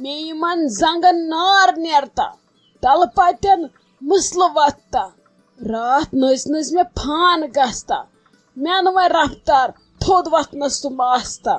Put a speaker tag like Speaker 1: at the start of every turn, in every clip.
Speaker 1: मे Yemen जंगन नार नेरता तल पतन मसल वत्ता रात नस नस मे फान गस्ता मेन व रफ्तार थोद वतनस तुम आस्ता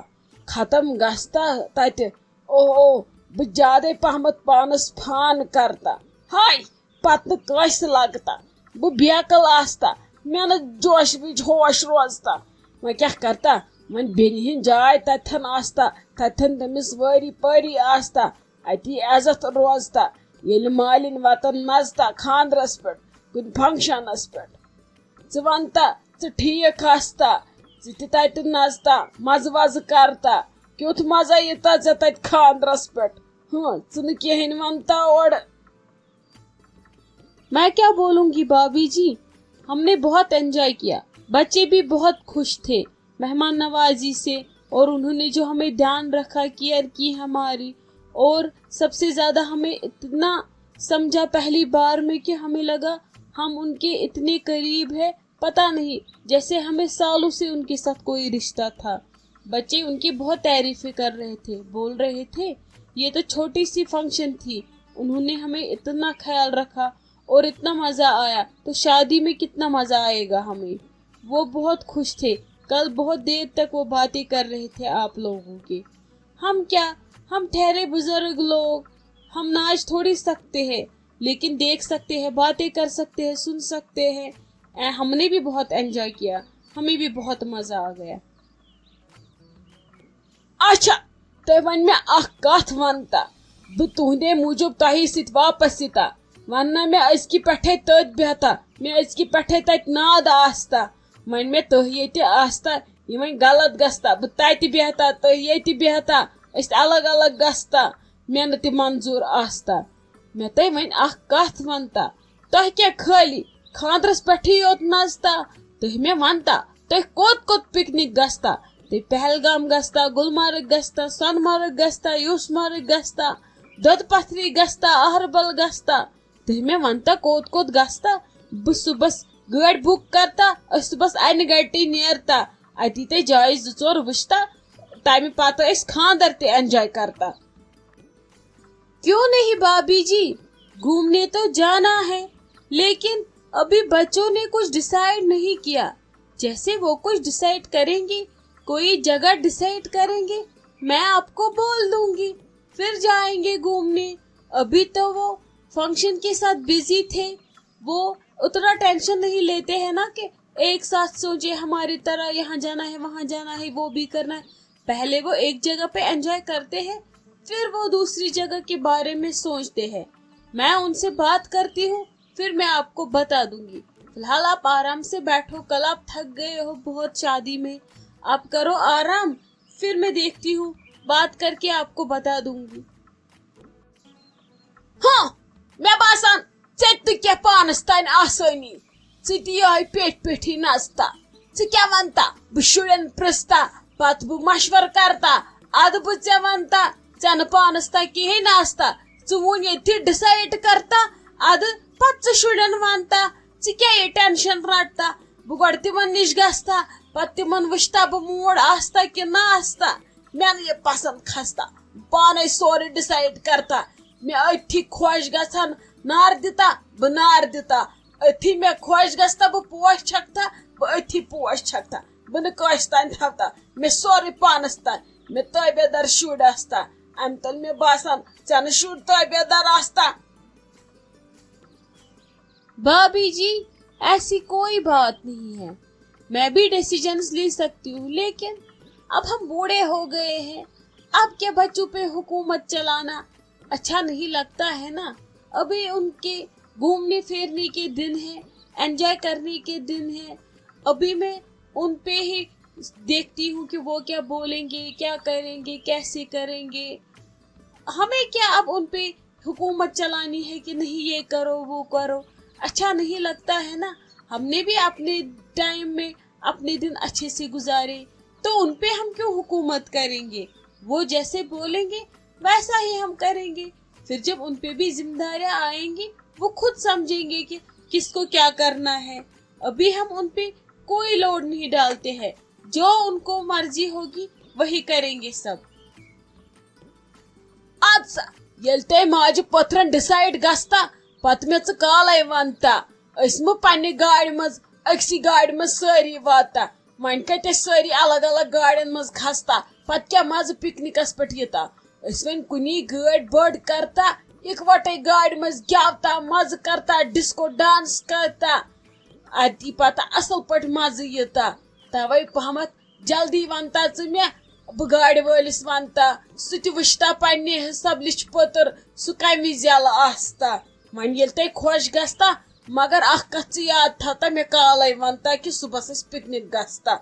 Speaker 1: खत्म गस्ता तत ओहो बह ज्यादा पहमत पानस फान करता हाय पत कस लगता बह बेकल आस्ता मे न जोश विच होश रोजता वह क्या करता वन बेन हिंद जाय तथन आस्ता तथन तमिस वरी परी आस्ता अति इज्जत रोजता येल मालिन वतन नजता खानदरस पे कुन फंक्शनस पे च वनता च ठीक आस्ता च तत नजता मज वज करता क्युथ मजा यता च तत खानदरस पे हाँ च न कहें वनता और
Speaker 2: मैं क्या बोलूंगी भाभी जी, हमने बहुत एंजॉय किया, बच्चे भी बहुत खुश थे मेहमान नवाजी से, और उन्होंने जो हमें ध्यान रखा, केयर की हमारी, और सबसे ज्यादा हमें इतना समझा पहली बार में कि हमें लगा हम उनके इतने करीब है, पता नहीं जैसे हमें सालों से उनके साथ कोई रिश्ता था। बच्चे उनकी बहुत तारीफें कर रहे थे, बोल रहे थे ये तो छोटी सी फंक्शन थी, उन्होंने हमें इतना ख्याल रखा और इतना मजा आया, तो शादी में कितना मजा आएगा हमें। वो बहुत खुश थे, कल बहुत देर तक वो बातें कर रहे थे आप लोगों की। हम क्या, हम ठहरे बुजुर्ग लोग, हम नाच थोड़ी सकते हैं, लेकिन देख सकते हैं, बातें कर सकते हैं, सुन सकते हैं। हमने भी बहुत एंजॉय किया, हमें भी बहुत मजा आ गया।
Speaker 1: अच्छा तो वन मे कथ वनता बह तुंदे मूजूब तही सित वापस यता वन्ना मे अजकि पे तथ बेहता मे अजकि पे तत नाद आस्ता वन मे तुह ये आस्ता ये गलत गस्ता बह तत बेहता तुह ये बेहता अस अलग अलग गस्ता मे न मंजूर आस्ता मे तय वन कथ वनता तुह क्या खाली खानदरस पे योत नजता तुह मे वनता तुह कोत कोत पिकनिक गस्ता तुह पहलगाम गस्ता, गुलमर्ग गस्ता, सोनमर्ग गस्ता, यूसमर्ग गस्ता, दद पथरी गस्ता, अहरबल गस्ता तुह मे वनता कोत कोत गस्ता बह सुबह गाड़ी बुक करता सुबह अन गटी नेरता अति ते जाय जोर वुचता तमे पत खानदर ते एंजॉय करता।
Speaker 2: क्यों नहीं भाभी जी, घूमने तो जाना है, लेकिन अभी बच्चों ने कुछ डिसाइड नहीं किया। जैसे वो कुछ डिसाइड करेंगे, कोई जगह डिसाइड करेंगे, मैं आपको बोल दूंगी, फिर जाएंगे घूमने। अभी तो वो फंक्शन के साथ बिजी थे, वो उतना टेंशन नहीं लेते हैं ना कि एक साथ सोचे हमारी तरह यहाँ जाना है, वहाँ जाना है, वो भी करना है। पहले वो एक जगह पे एंजॉय करते हैं, फिर वो दूसरी जगह के बारे में सोचते हैं। मैं उनसे बात करती हूँ, फिर मैं आपको बता दूंगी। फिलहाल आप आराम से बैठो, कल आप थक गए हो बहुत शादी में, आप करो आराम, फिर मैं देखती हूँ, बात करके आपको बता दूंगी।
Speaker 1: हाँ मैं बासान क्या पानस तान आसानी पेट पेठी नचता क्या वनता बह शुरन पृछता पत बह मशवर करता अद बह ऐ वनता ऐ पानस ता कहें नास्ता वन ये डिसाइड करता अद पत शुरन वनता क्या ये टेंशन रटता बह गो तिमन निश गस्ता पत तिमन वुचता बह मूड आस्ता कि ना आस्ता मे न ये पसंद खस्ता पाने सोरे डिसाइड करता मे अथि खुश गसान नार दिता बह नार दिता अथि मे खुश गस्ता बह पोश छकता बह अथि पोश छकता बह न कस तान थवता मे सोरे पानस तान मे तबेदार शुर आस्ता अम तल मे बासान ऐ शुर तबेदार आस्ता।
Speaker 2: भाभी जी ऐसी कोई बात नहीं है, मैं भी डिसीजंस ले सकती हूँ, लेकिन अब हम बूढ़े हो गए हैं, अब क्या बच्चों पे हुकूमत चलाना अच्छा नहीं लगता है ना। अभी उनके घूमने फिरने के दिन है, एंजॉय करने के दिन है, अभी मैं उन पे ही देखती हूँ कि वो क्या बोलेंगे, क्या करेंगे, कैसे करेंगे। हमें क्या अब उन पे हुकूमत चलानी है कि नहीं ये करो वो करो, अच्छा नहीं लगता है ना। हमने भी अपने टाइम में अपने दिन अच्छे से गुजारे, तो उन पे हम क्यों हुकूमत करेंगे। वो जैसे बोलेंगे वैसा ही हम करेंगे, फिर जब उन पे भी जिम्मेदारियां आएंगी वो खुद समझेंगे कि किसको क्या करना है। अभी हम उन पे कोई लोड नहीं डालते हैं, जो उनको मर्जी होगी वही करेंगे सब।
Speaker 1: अब पत सा येल ते माज पत्रन डिसाइड गस्ता पत मे काले वनता मु पन्ने गाड़ी मज अक्सी गाड़ी मज सारी वाता मन कते सारी अलग अलग गाड़ियन मज खस्ता पत क्या मज पिकनिकस पे यता वन कुनी गाड़ बड़ करता इकवटे गाड़ी मज गेवता मज करता डिस्को डांस करता अति पता असल पट मज यता तवे पहमत जल्दी वनता मे बह गाड़ी वलिस वनता सह वुचता पन्ने हिसाब लिच पतर सह कमि जल आस्ता वन ये ते खुश गस्ता मगर अख कथ याद था मे काले वनता कि सुबह पिकनिक गस्ता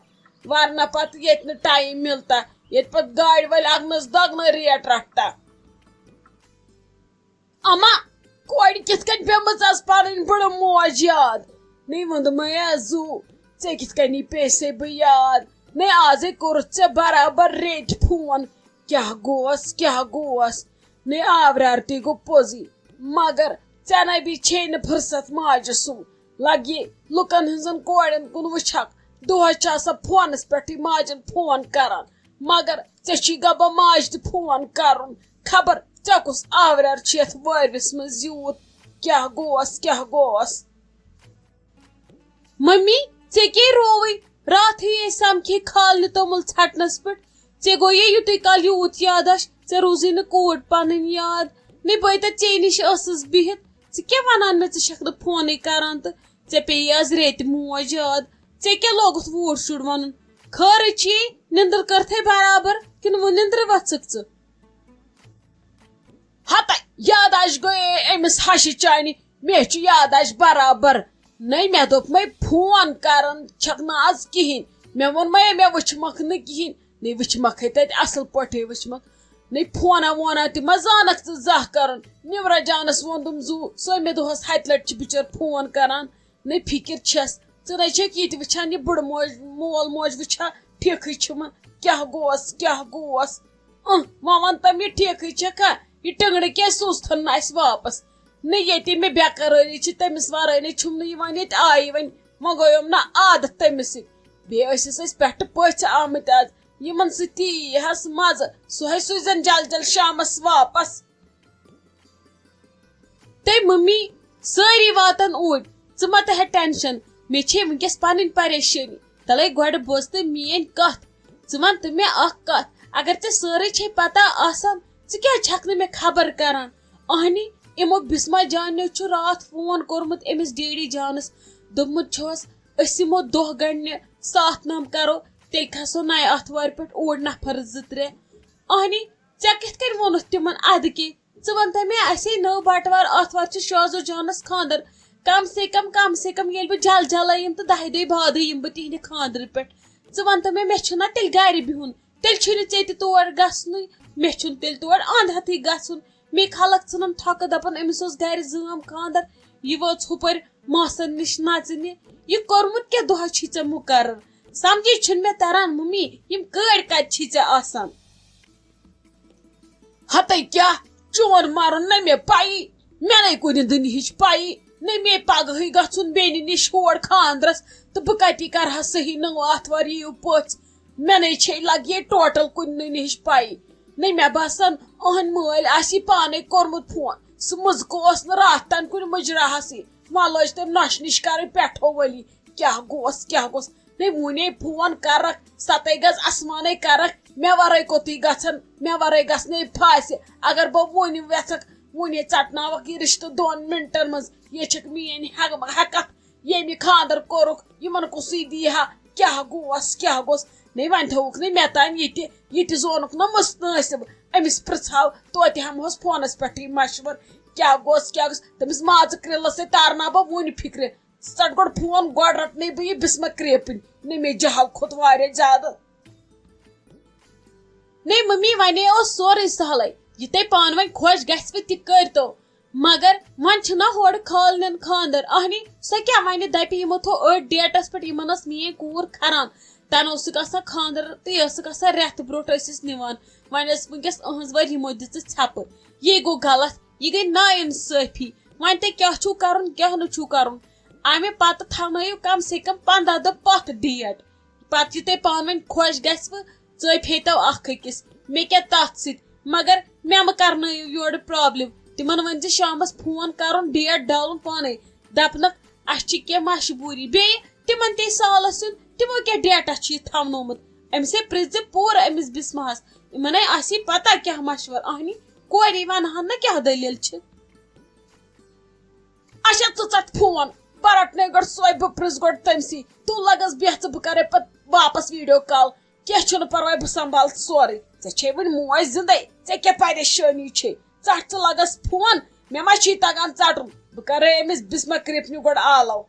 Speaker 1: वरना पत ये टाइम मिलता ये पत गाड़ी वाल अगनस दगन रेट रटता अमा कोड़ कित कन पेमस पन बड़ मौज याद नहीं वोन मैं जू ऐ कित कनी पेसे बह याद नहीं आज कोर बराबर रेट फोन क्या गोस नहीं आवरार ते गो पोजी मगर ऐ भी छे न फुर्सत माज सू लगे लुकन हजन कोड़न कुन वुछक दोहस फोनस पे माजन फोन करान मगर ऐ गबा माज त फोन करन खबर ऐ कुस आवरार यथ वारिस मज यूत क्या गोस
Speaker 2: मम्मी ऐ के रोवई रात ही समखे खाल तोमुल छटनस पे गो ये युत कल यूत याद ऐ रोजी न कोट पन याद नहीं बह ते निश बिहित क्या वन मे ऐ फोन करान तो ऐ पे आज रेत मौज याद ऐ क्या लोगुत वूट शुड़ वन खर निंदर करथे बराबर कि वो निंद्र वचक
Speaker 1: हत याद गए अमिस हश चानि मे याद बराबर नहीं मे दोप मे फोन करन छक आज कहें मे वोन मे वुचमक न कहें नहीं वुचमक तत असल पे वुचमक नहीं फोना वोना त जानक जह कर निवरा जानस वोन तुम जू समे दोहस हत लट बिचर फोन करान नहीं फिक्र छस ये वुचान ये बुड़ मोल मोज वुचा ठीक क्या गोस वन तम ये ठीक ये टंगड़ क्या सूस्थन वापस नहीं ये मे बेकरारी तमिस वर ये आई वन मगोयम ना आदत तमिस बेस पे पच आमत आज यमन सस मज सह सुजन जल जल शामस वापस
Speaker 2: ते मम्मी सारी वातन ऊट च मत है टेंशन मे छे वनकस पन परेशानी तले गोड़ बोज तो मेन कथ च वन तो मे कथ अगर ते सारी छे पता आसान क्या छक न मे खबर करान अहनी इमो बिस्मा जान ने रात फोन कोरमुत अमिस डेडी जानस दोमुत यमो दोह गण्य साथ नाम करो तेल खसो नाय अथवार पे ओर नफर त्रे अहनी ऐ कित वोन तिमन अद के वन मे असे नौ बटवार अथवार शाजो जानस खानदर कम से कम ये जल जल यम तो 10 दह बाद यम बह तिहद खानदर पे वन मे ना तेल गर बिहुन तेल चे तोर गसन मे तेल तोर अंधहथी गसन मे खलक सन थक दपन अमिस गर जाम खानदर यह वोच हुपर मासन निश नचने यह कोरमुत क्या दोह ऐ मुकर्र समझी मे तरन मम्मी यम गड़ कत आसान
Speaker 1: हत क्या चोन मारन न मे पाई मे नहीं कुन दुनिच पाई न मे पगह गुन बेन निश होर खानदरस तो बह कति कर सही नौ आथवार यू पच मे नहीं लगे टोटल कुन निश पाई नहीं मे बसान अहन मल आसी पाने कोरमुत फोन सह मुजक रात तन कुन मुजराह वह लज तम नश निश कर पेठो वली क्या गोस नहीं वुने फोन करक 7 गज आसमान करक मे वर कोती गन मे वर गने फास अगर बह वन वेथक वुने चटनावक यह रिश्त 2 मिनटन मज ये मेन हकत ये खानदर कोरुक यमन कुसी दिहा क्या गोस नहीं वन थोक नहीं मे तान ये जोनुक न मुस्तनसिब अमिस पृछाव तोत हमोस फोनस पे मशवर क्या गोस तमिस माज क्रिल से तारना बह वन फिक्र सट गोड़ फोन गोड़ रटने बह यह बिस्म क्रेपन नहीं मे जहल खोत वारिया ज्यादा
Speaker 2: नहीं मम्मी वने सोरे सहल यह ते पान वन खुश गो तो मगर वन होड़ खालन खानदर अहनी सो क्या वन दप यमो थो 8 डेटस पे यमन मेन कूर खरान तन खानदर तो रेत ब्रोट निवान वन वनकस अहज वर यमो दिच छप ये गो गलत ये गई ना इंसाफी वन ते क्या छु करन क्या नु करन आमे पत थनयु कम से कम 15 दह पत डेट पत यु ते पान वन खुश गो हेतो अख अकिस मे क्या तथ مگر مےٚ مہ کرنٲیِو یورٕ پرابلم تمن ؤنۍ زِ شامس فون کرُن ڈیٹ ڈالُن پانے دپنکھ اسہِ چھِ کینٛہہ مجبوٗری بیٚیہِ تمن تے سالس یُن تمو کیٛاہ ڈیٹا چھُ یہِ تھاونومُت أمِس ہے پرٛژھ زِ پوٗرٕ أمِس بسمہس یِمن ہے آسی پتہ کیٛاہ مشور اہنی کورِ ونہن نہ کیٛاہ دٔلیٖل چھِ
Speaker 1: اچھا ژٕ ژٹ فون بہٕ رٹنے گۄڈٕ سۄے بہٕ پرٛژھ گۄڈٕ تٔمسٕے تُل لگس بیٚہہ ژٕ بہٕ کرے پتہٕ واپس ویڈیو کال کینٛہہ چھُنہٕ پرواے بہٕ سنبھال سورُے ژےٚ چھے وۄنۍ موج زندے ژےٚ کیٛاہ پریشٲنی چھے ژٹ ژٕ لگس فون مےٚ ما چھی تگان ژٹُن بہٕ کرے أمِس بسمہ کرپنہِ گۄڈٕ آلو